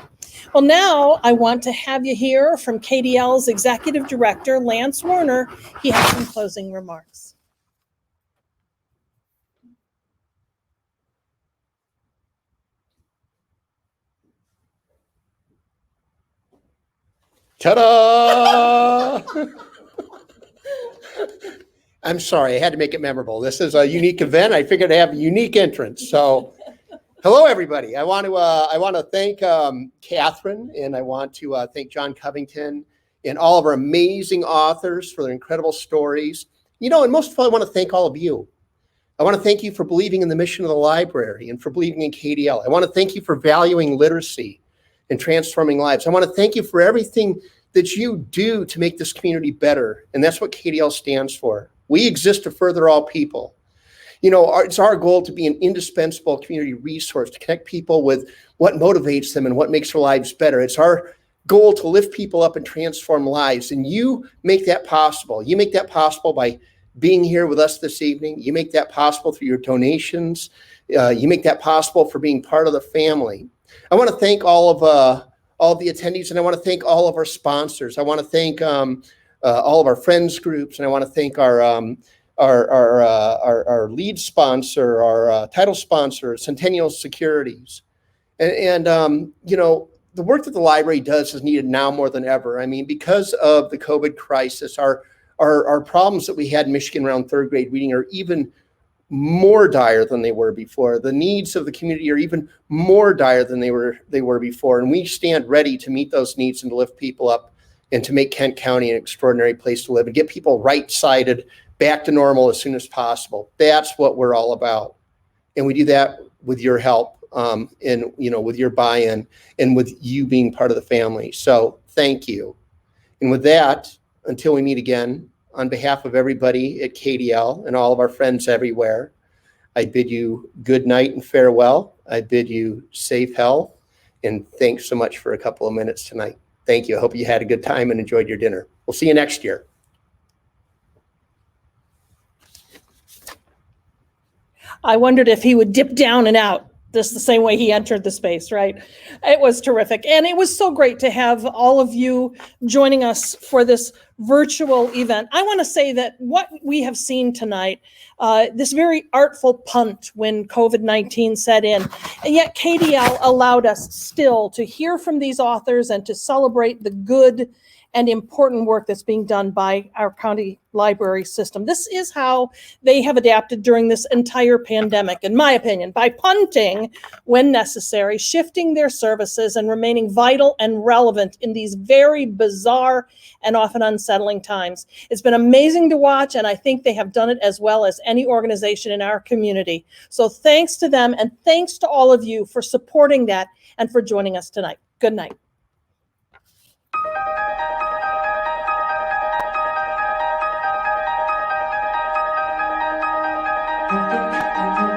Well, now I want to have you hear from KDL's Executive Director, Lance Warner. He has some closing remarks. Ta-da! I'm sorry, I had to make it memorable. This is a unique event. I figured I'd have a unique entrance. So, hello, everybody. I want to thank Catherine, and I want to thank John Covington and all of our amazing authors for their incredible stories. You know, and most of all, I want to thank all of you. I want to thank you for believing in the mission of the library and for believing in KDL. I want to thank you for valuing literacy and transforming lives. I want to thank you for everything that you do to make this community better. And that's what KDL stands for. We exist to further all people. You know, it's our goal to be an indispensable community resource, to connect people with what motivates them and what makes their lives better. It's our goal to lift people up and transform lives. And you make that possible. You make that possible by being here with us this evening. You make that possible through your donations. You make that possible for being part of the family. I want to thank all of the attendees, and I want to thank all of our sponsors. I want to thank all of our friends groups, and I want to thank our lead sponsor, our title sponsor, Centennial Securities. And you know, the work that the library does is needed now more than ever. I mean, because of the COVID crisis, our problems that we had in Michigan around third grade reading are even more dire than they were before. The needs of the community are even more dire than they were before. And we stand ready to meet those needs and to lift people up and to make Kent County an extraordinary place to live and get people right-sided back to normal as soon as possible. That's what we're all about. And we do that with your help and, you know, with your buy-in and with you being part of the family. So thank you. And with that, until we meet again, on behalf of everybody at KDL and all of our friends everywhere, I bid you good night and farewell. I bid you safe health, and thanks so much for a couple of minutes tonight. Thank you. I hope you had a good time and enjoyed your dinner. We'll see you next year. I wondered if he would dip down and out just the same way he entered the space, right? It was terrific. And it was so great to have all of you joining us for this virtual event. I want to say that what we have seen tonight, this very artful punt when COVID-19 set in, and yet KDL allowed us still to hear from these authors and to celebrate the good and important work that's being done by our county library system. This is how they have adapted during this entire pandemic, in my opinion, by punting when necessary, shifting their services, and remaining vital and relevant in these very bizarre and often unsettling times. It's been amazing to watch, and I think they have done it as well as any organization in our community. So thanks to them, and thanks to all of you for supporting that and for joining us tonight. Good night. Thank you.